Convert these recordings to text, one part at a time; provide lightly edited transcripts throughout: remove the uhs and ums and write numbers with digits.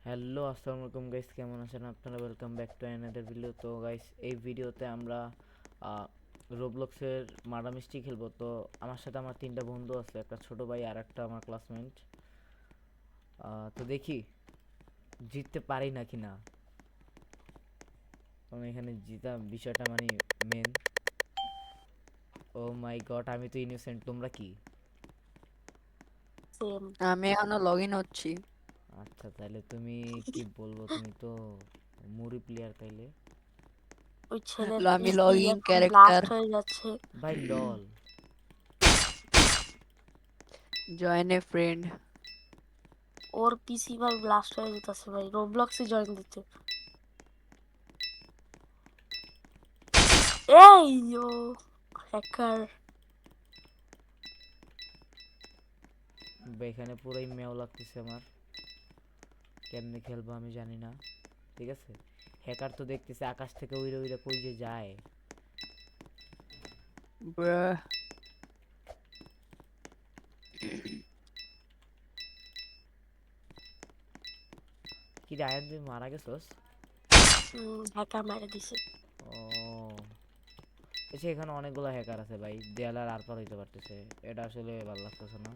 Hello, আসসালামু আলাইকুম guys, কেমন আছেন আপনারা? Welcome back to another video. তো গাইস, এই ভিডিওতে আমরা রোবলক্সের মার্ডার মিস্ট্রি খেলবো। তো আমার সাথে আমার তিনটা বন্ধু আছে, একটা ছোট ভাই আর একটা আমার ক্লাসমেট। তো দেখি জিততে পারি নাকি না। কারণ এখানে জিতা বিষয়টা মানে মেন। ও মাই গড, আমি তো ইনোসেন্ট, তোমরা কি? সেম। আমি এখনো লগ ইন হচ্ছি। আচ্ছা, তাহলে তুমি কি বলবো, তুমি তো মুড়ি প্লেয়ার তাইলে। ওই ছেলের আমি পিসি লগইন এখন ক্যারেক্টার ব্লাস্ট হয়ে যাচ্ছে। ভাই লল। Join a friend. ওর পিসি ভাই ব্লাস্ট হয়ে যেতেছে ভাই, রোবলক্সে জয়েন দিতে। এই ও হ্যাকার। এখানে পুরাই মেও লাগতেছে আমার। কেমনে খেলবো আমি জানি না। ঠিক আছে, হ্যাকার তো দেখতেছে আকাশ থেকে উইরে উইরে কই যে যায়। ব্রাহ। কি রে আয়ান, তুই মারা গেছস? হ্যাকার মেরে দিছে। ও আচ্ছা, এখানে অনেকগুলো হ্যাকার আছে ভাই, দেয়ালার আর পার হইতে পারতেছে। এটা আসলে ভালো লাগতেছে না।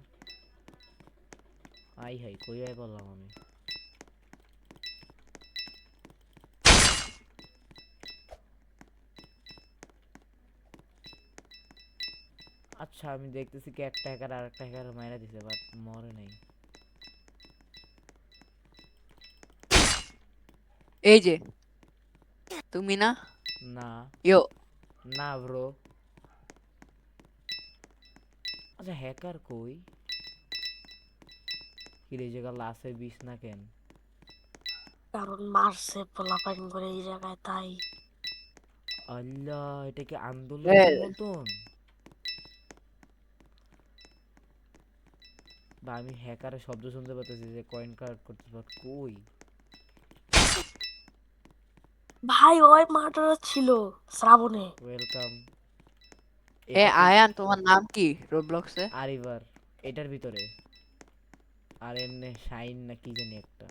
আই হাই, কই আই বললাম আমি। আচ্ছা, আমি দেখতেছি কি একটা হ্যাকার আর একটা হ্যাকার মাইরা দিছে, বাট মরে নাই। এই যে তুমি না? না ইয়ো। না ব্রো। আচ্ছা, হ্যাকার কই? কি রে, এই জায়গা লাশের বিষ না কেন? কারণ মারছে পোলাপাইন করে এই জায়গায়, তাই। আল্লাহ, এটা কি আন্দোলনের মতন? বা আমি হ্যাকারের শব্দ শুনতে পাচ্ছি যে কয়েন কার্ড করতে পার কই। ভাই ওই মার্ডার ছিল শ্রাবণে। ওয়েলকাম। এ এটা কি? আয়ান, তোমার নাম কি রোবলক্সে? আরিভার। এটার ভিতরে আর এমনি শাইন না কি জানি একটা।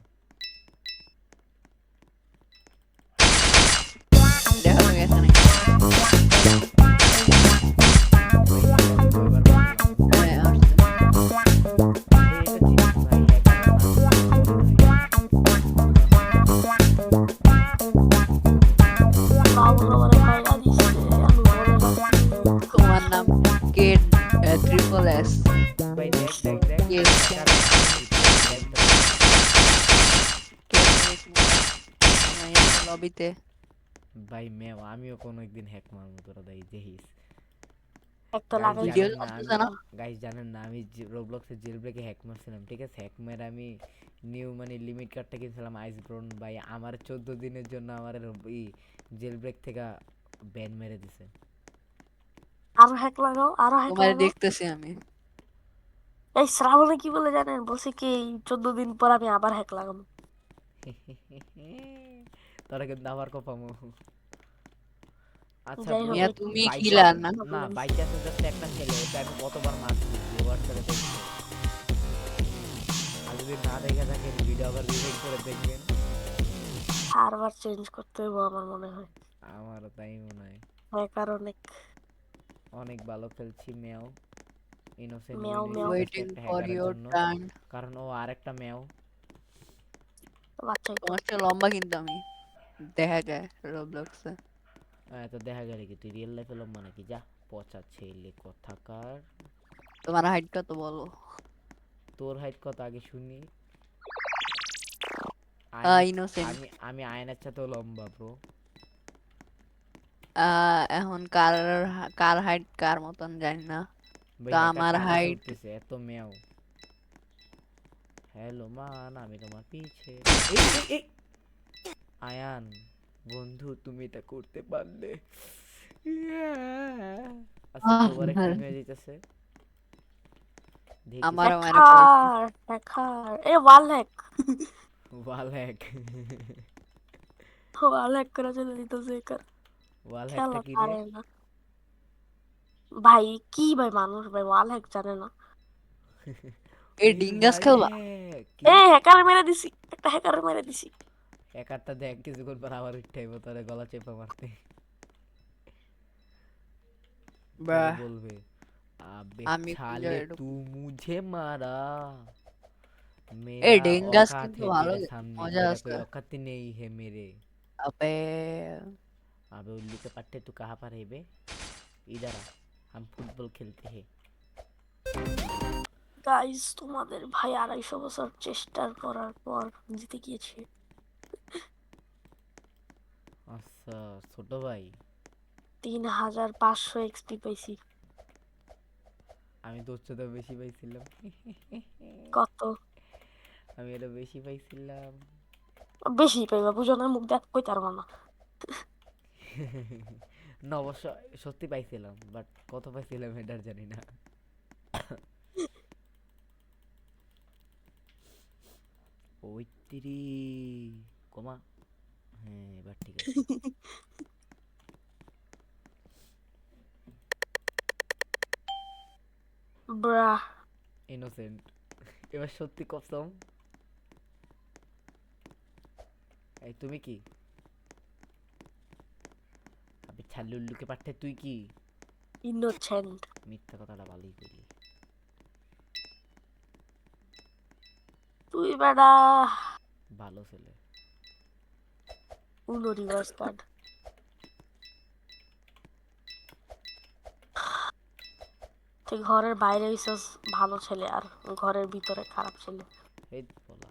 দেখা তো গেছে নাকি? ভাই আমি কয়বার বললাম। হ্যাঁ, আসছে। এটা জিনিস ভাই, হ্যাকারের নাম শুনতে মনে নাই। শ্রাবণ আমার মাইরা দিছে, আমি মরে যাচ্ছি। তোমার নাম কে? Triple S. ভাই দেখ দেখ দেখ, কে? হ্যাকারের নাম ট্রিপল দেখ দেখ। লবিতে। ভাই মেও, আমিও কোনো একদিন হ্যাক মারবো, তোরা দেখ দেখিস। একটা গাইস লাগাই ভিডিও জানেন না আমি, করতেছে না? গাইস জানেন না আমি রোবলক্সের জেল ব্রেকে হ্যাক মারছিলাম। ঠিক আছে, হ্যাক মেরে আমি নিউ মানে লিমিট কার্ডটা কিনছিলাম আইস ব্রোন। ভাই আমার 14 দিনের জন্য আমার জেল ব্রেক থেকে ব্যান মেরে দিছে। আরো হ্যাক লাগাও, আরো হ্যাক তোমার লাগাও। দেখতেছি আমি। এই শ্রাবণে কি বলে জানেন, বলছে কি এই 14 দিন পর আমি আবার হ্যাক লাগাবো। তোরা কিন্তু আবার কপামো। আচ্ছা যাই ব্রো, হোক, মিয়া একটু তুমি বাই কিলার চান্স, না? না বাই চান্সে জাস্ট একটা ছেলে, ওকে আমি কতবার মারছি হোয়াটসঅ্যাপে দেখছে। আর যদি না দেখে থাকেন ভিডিও আবার রিমেক করে দেখবেন। সার্ভার চেঞ্জ করতে হবে আমার মনে হয়। আমারও তাই মনে হয়। হ্যাকার অনেক। অনেক ভালো খেলছি মেও। ইনোসেন্ট মেও উইন হয়েছে মেও। জাস্ট ওয়েটিং একটা ফর হ্যাকারের ইওর জন্য, টার্ন। কারণ ও আরেকটা মেও। বাচ্চাই তো। তোমার চেয়ে লম্বা কিন্তু আমি, দেখা যায় রোবলক্সে। তো দেখা গেল কি তুই রিয়েল লাইফে লম্বা নাকি? যা, পচা ছেলে কথাকার। তোমার হাইট কত বলো? তোর হাইট কত আগে শুনি। আয়নের ইনোসেন্ট। আমি আমি আয়নের চাইতেও লম্বা ব্রো। এখন কার হাইট কার মতন জানি না। ভাই তো হ্যাকারটা আমার আকাশে হাইট। উঠতেছে এত মেও। হ্যালো মান, আমি তোমার পিছে। এই এই এই আয়ান, বন্ধু তুমি এটা করতে পারলে। আচ্ছা, তোবারে কি হয়ে যাইতেছে দেখি আমার তো। আমারে পড়ছে। হ্যাকার হ্যাকার এ ওয়াল হ্যাক। ওয়াল হ্যাক। ওয়াল হ্যাক করে চলে দিতেছে হ্যাকার। ওয়াল হ্যাকটা খেলা কি রে? পারে না ভাই। কি ভাই মানুষ ভাই ওয়াল হ্যাক জানে না। এই এই ডিঙ্গাস ভাই খেলবা? কি? এ হ্যাকার মেরে দিছি। একটা হ্যাকারে মেরে দিছি। একারটা দেখ কিছুক্ষণ পর আবার উঠাইবো তোরে গলা চেপা মারতে। পরে ব্রাহ, বলবে আবে আমি ছালে কুঞ্জারে তু ঢুকবো। মুঝে মারা এই मेरा ডেঙ্গাস औकात কিন্তু है ভালো तेरे सामने মজা तेरा আছে। कोई औकात ही नहीं है मेरे। আবে अबे उल्लू के पट्टे तू कहाँ पर है बे? इधर आ, हम फुटबल खेलते हैं। গাইস তোমাদের ভাই 250 বছর চেষ্টার করার পর জিতে গিয়েছে। আচ্ছা ছোট ভাই, 3500 এক্সপি পাইছি। আমি তোর চেয়ে বেশি পাইছিলাম। কত? আমি এটা বেশি পাইছিলাম। বেশি পাইবা, বুঝো না, মুখ দেখ কই তার মানা। না অবশ্য সত্যি পাইছিলাম, বাট কত পাইছিলাম এটা আর জানি না। ওই তিরি কমা, হ্যাঁ এবার ঠিক আছে। ব্রাহ। ইনোসেন্ট, এবার সত্যি কসম। এই তুমি কি আবে ছাল্লু উল্লুকে পাঠে তুই কি? ইনোসেন্ট। মিথ্যা কথাটা ভালোই করলি। তুই বেটা ভালো ছেলে। উনো রিভার্স কার্ড। তুই ঘরের বাইরে হইছস ভালো ছেলে, আর ঘরের ভিতরে খারাপ ছেলে। এই বলা,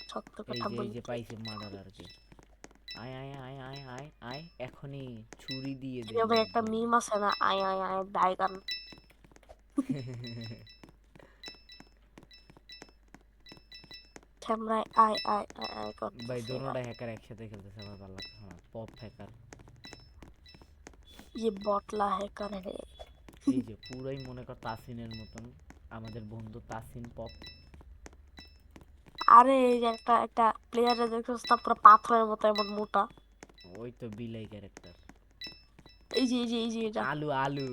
সত্য এই কথা যে এই বলি। যে পাইছে মার্ডার আর কি। আয় আয় আয় আয় আয় আয় এখনই ছুরি দিয়ে দে এভাবে একটা একদম। মিম আছে না, আয় আয় আয় বাইগান। ক্যামেরায় আয় আয় আয় আয় ভাই করতেছে। দোনোটা হ্যাকার একসাথে খেলতেছে, আমার ভালো লাগছে না। পপ হ্যাকার, ये বটলা হ্যাকার হে। এই যে পুরাই মনে কর তাসিনের মতন, আমাদের বন্ধু তাসিন পপ। আরে এই যে একটা একটা প্লেয়ারে দেখছস না, পুরো পাথরের মতো এমন মোটা। ওই তো বিলাই ক্যারেক্টার। এই যে এই যে এই যে এটা, আলু আলু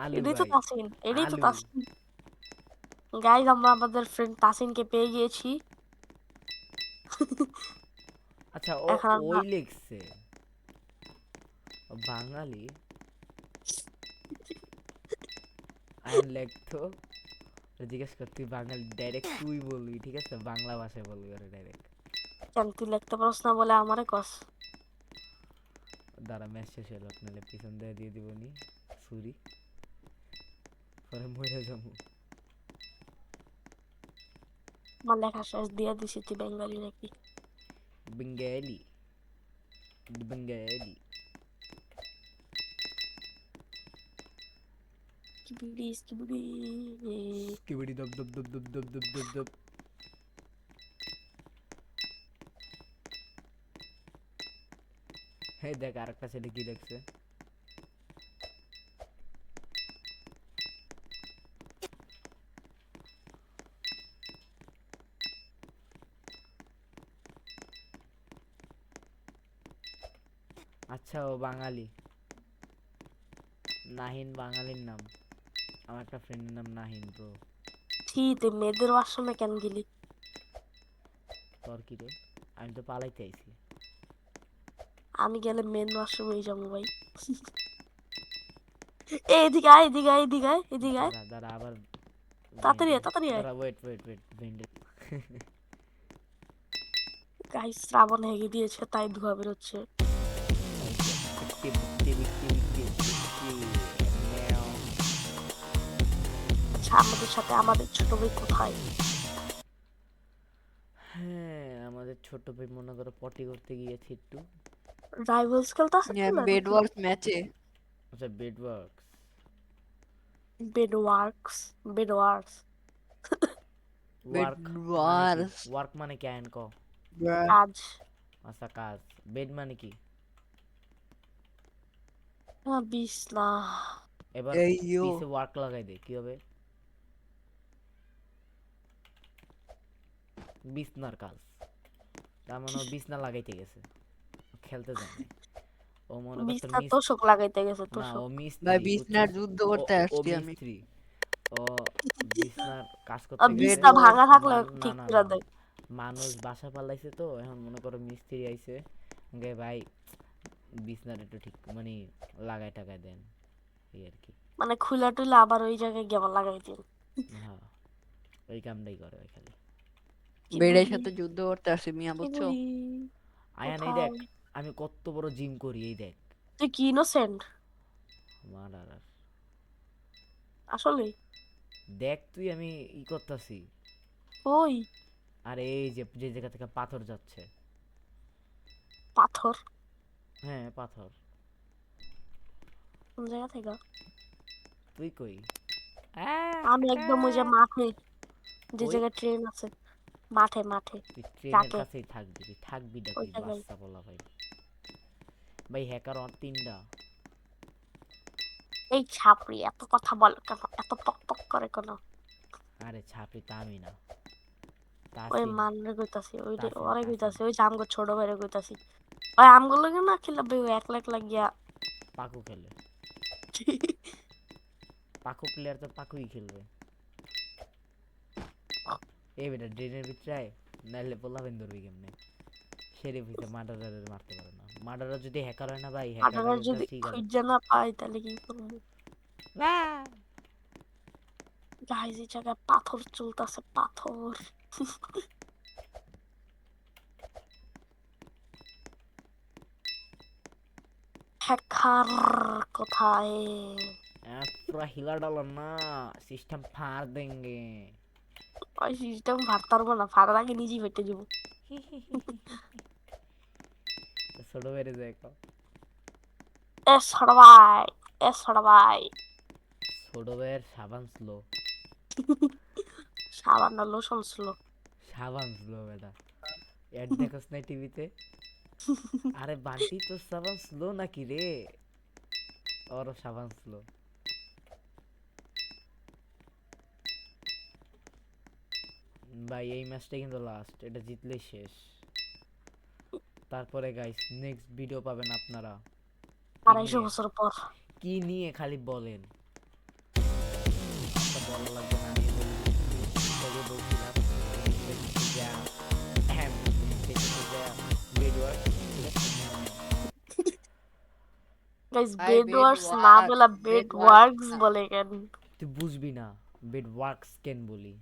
আলু এটাই তো ভাই, তাসিন, এটাই তো আলু। তাসিন। গাইজ আমরা আমাদের ফ্রেন্ড তাসিনকে পেয়ে গিয়েছি। আচ্ছা ও এখন আমরা ওই লিখছে ও বাঙালি। আয়ন লেখতো জিজ্ঞেস কর তুই বাঙালি, ডাইরেক্ট তুই বলবি, ঠিক আছে, বাংলা ভাষায় বলবি আরে ডাইরেক্ট। কেন তুই লিখতে পারছ না বলে আমারে কস? দাঁড়া ম্যাচ শেষ হলো, আপনাদের পিছন দিয়ে দিবনি ছুরি, পরে মরে যাবো। আমার লেখা শেষ দিয়ে দিছি, তুই বেঙ্গলি নাকি? বেঙ্গালি বেঙ্গালি। কিবিড়ি কিবিড়ি। কিবড়ি দব দব দব দব দব দব দব দব। হ্যাঁ দেখ আরেকটা ছেলে কি দেখছে। আচ্ছা ও বাঙালি, নাহিন বাঙালির নাম, আমার একটা ফ্রেন্ডের নাম নাহিন ব্রো। ছি, তুই মেয়েদের ওয়াশরুমে কেন গেলি? তোর কি রে, আমি তো পালাইতে আইছি। আমি গেলে মেন ওয়াশরুমেই যাবো ভাই। এদিকে আয় এদিকে আয় এদিকে আয় এদিকে আয়, দাঁড়া দাঁড়া আবার তাড়াতাড়ি আয় তাড়াতাড়ি আয়। দাঁড়া ওয়েট ওয়েট ওয়েট ভেন্ডে। গাইস শ্রাবণ হেগে দিয়েছে তাই ধোয়া বেরোচ্ছে। বিট্টি বিট্টি বিট্টি বিট্টি বিট্টি ম্যাও। আচ্ছা আমাদের সাথে আমাদের ছোট ভাই কোথায়? হ্যাঁ আমাদের ছোট ভাই মনে করো পটি করতে গিয়েছে একটু। রাইভালস খেলতেছে আমি না বেড নাকি? ওয়ার্স ম্যাচে। আচ্ছা bed works. Bed works, bed works. Bed work মানে কি? ওয়ার্স ওয়ার্ক মানে কি আইন ক? কাজ। আচ্ছা কাজ। বেড মানে কি? বিছনা। এবার এই ইউ পিছে ওয়ার্ক লাগাই দে কি হবে? বিছনার কাজ। তার মানে ও বিছনা লাগাইতে গেছে, ও খেলতে যায় নাই। ও মনে কর তোর বিছনা তোষক লাগাইতে গেছে, না ও তোষক। ভাই মিস্ত্রি বিছনার বুঝছস। যুদ্ধ ও করতে ও আসছি আমি। মিস্ত্রি, ও বিছনার কাজ আর করতে গেছে। বিছনা বেড ভাঙা থাকলে না ঠিক না করে না দেয়। মানুষ বাসা পালাইছে তো এখন মনে করো মিস্ত্রি আইছে গে ভাই বিছনার একটু ঠিক মানে লাগাই টাকায় দেন এই আর কি। মানে খুলা টুলা আবার ওই জায়গায় গিয়ে আবার লাগাই দিন। হ্যাঁ ওই কামটাই করে ওই খালি। কি বেডের বলি সাথে যুদ্ধ করতে আসছে মিয়া, কি বুঝছো? বলি আয়ান এই দেখ কোথায়? আমি কত বড় জিম করি এই দেখ। তুই কি ইনোসেন্ট মার্ডার আসলে? দেখ তুই আমি ই করতাছি। ওই আর এই যে যে জায়গা থেকে পাথর যাচ্ছে। পাথর হ্যাঁ পাথর। কোন জায়গা থেকে? তুই কই? আমি একদম ওই যে মাঠে, যে কই? জায়গায় ট্রেন আছে, মাঠে মাঠে তুই ট্রেনের ট্রাকে, কাছেই থাকবি, তুই থাকবি না, ওই তুই জায়গায়। বাচ্চা পোলা ভাই। ভাই হ্যাকার আর তিনটা। এই ছাপড়ি এত কথা বলে কেন, এত পক পক করে কেন? আরে ছাপড়ি তা আমি না, ওই তাসিন। মানরে কইতাছি, ওই তাসিন ওরে তাসিন কইতাছি, ওই যে আমগো ছোট ভাইরে কইতাছি। ওই আমগুলো না খেলা বই একলা একলা গিয়া পাকু খেলে। পাকু প্লেয়ার তো পাকুই খেলবে। এই বেটা ড্রেনের ভিতরে আয়, নাইলে পোলাবেন ধরবি কেমনে। শেরিফ হইছে মার্ডারারের মারতে পারে না। মার্ডারার যদি হ্যাকার হয় না ভাই, আঠারো হ্যাকারের যদি ঠিক আছে। খুঁজে না পাই তাহলে কি করবো? আহ! গাইজ এই জায়গায় পাথর চলতেছে, পাথর। হ্যাকার কোথায়? पूरा हिला डालो ना, सिस्टम फाड़ देंगे। ওই সিস্টেম ফাটতে পারবো না, ফাটার আগে নিজেই ফেটে যাবো। তো ছোট বেড়ে যায় কও। এ ছোট ভাই, এ ছোট ভাই। ছোট ভাইয়ের সাবান স্লো। সাবান না লোশন ছিল। সাবান স্লো বেটা। এড দেখোস না টিভিতে? আরে বান্টি তো সাবান স্লো নাকি রে? ওর সাবান স্লো। ভাই এই ম্যাচটা কিন্তু লাস্ট, এটা জিতলেই শেষ। তারপরে গাইস নেক্সট ভিডিও পাবেন আপনারা। কি 250 নিয়ে? বছর পর। কি নিয়ে খালি বলেন। তা বলা লাগবে না, আমি বলে দিচ্ছি। তোকে বলছিলাম যা হ্যাঁ যা বেডওয়ার্ক ঠিক আছে। গাইস ভাই বেড বেড ওয়ার্কস না ওয়ার্ক, বলে বেড বেড ওয়ার্ক। ওয়ার্কস বলে কেন? তুই বুঝবি না বেড ওয়ার্কস কেন বলি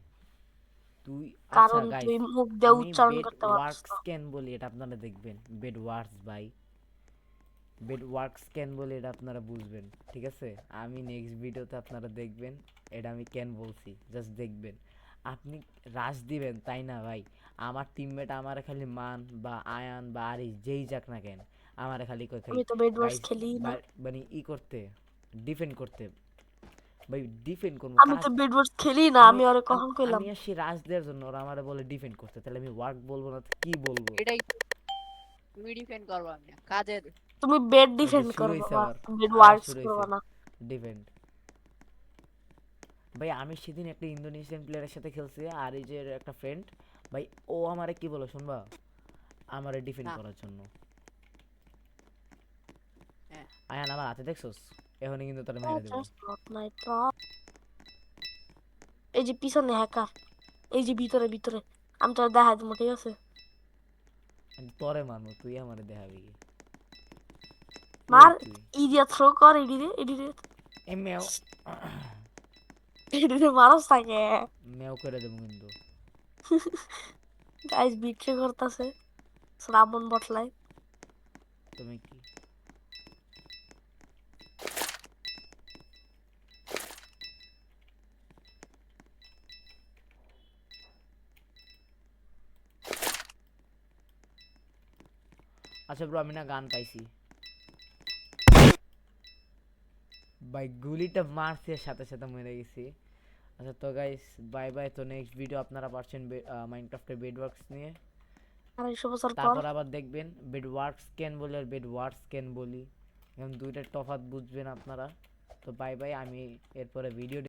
তুই। আচ্ছা কারণ গাইস তুই মুখ দিয়ে আমি উচ্চারণ বেড করতে পারছিস ওয়ার্কস না। কেন বলি এটা আপনারা দেখবেন। বেড ওয়ার্কস ভাই, বেড ওয়ার্কস কেন বলি এটা আপনারা বুঝবেন ঠিক আছে। আমি নেক্সট ভিডিওতে আপনারা দেখবেন এটা আমি কেন বলছি, জাস্ট দেখবেন। আপনি রাশ দিবেন তাই না ভাই। আমার টিমমেট আমারে খালি মান বা আয়ান বা আরিস যেই যাক না কেন আমারে খালি কই খাই আমি তো বেড ওয়ার্কস গাইস খেলি না। মানে ই করতে ডিফেন্ড করতে। ভাই ডিফেন্ড করবো আমি কাজ। তো বেড ওয়ার্কস খেলি না, আমি আমি ওরে কখন কইলাম? আমি আসি রাজ দেওয়ার জন্য, ওরা আমারে বলে ডিফেন্ড করতে, তাহলে আমি ওয়ার্ক বলবো না তো কি বলবো। এটাই তো, তুমি ডিফেন্ড করবো, আমি কাজের। তুমি বেড ওই যে ডিফেন্ড শুরু করো হয়েছে বাবা, আবার, বেড আবার ওয়ার্কস শুরু হয়েছে করবে না। ডিফেন্ড। ভাই আমি সেদিন একটা ইন্দোনেশিয়ান প্লেয়ারের সাথে খেলছি আর এই যে একটা ফ্রেন্ড, ভাই ও আমারে কি বলো শুনবা, আমারে ডিফেন্ড না। করার জন্য। হ্যাঁ। আয়ান আমার হাতে দেখছোস, এখনই কিন্তু তোর Oh, মেরে দেবো। just not my problem. এই যে পিছনে হ্যাকার, এই যে ভিতরে ভিতরে, আমি তো দেখাই দেবো ঠিক আছে? আমি তোরে মারবো, তুই আমারে দেখাবি কি? মার, তুই ইডিয়া থ্রো কর, এডিরে এডিরে এ মেও এডিরে মারস থাকে। মেও করে দেবো কিন্তু। গাইস বিট্রে করতেছে, শ্রাবণ বটলাই। তুমি কি আচ্ছা ব্রো আমি না গান পাইছি ভাই, গুলিটা মারছে সাথে সাথে মরে গেছি। আচ্ছা তো গাইস বাই বাই, তো নেক্সট ভিডিও আপনারা পাচ্ছেন মাইনক্রাফটের বেড ওয়ার্কস নিয়ে। 250 বছর পর। তারপর আবার দেখবেন বেড ওয়ার্কস কেন বলি আর বেড ওয়ার্কস কেন বলি, এখন দুইটার তফাৎ বুঝবেন আপনারা। তো বাই বাই, আমি এরপরে ভিডিও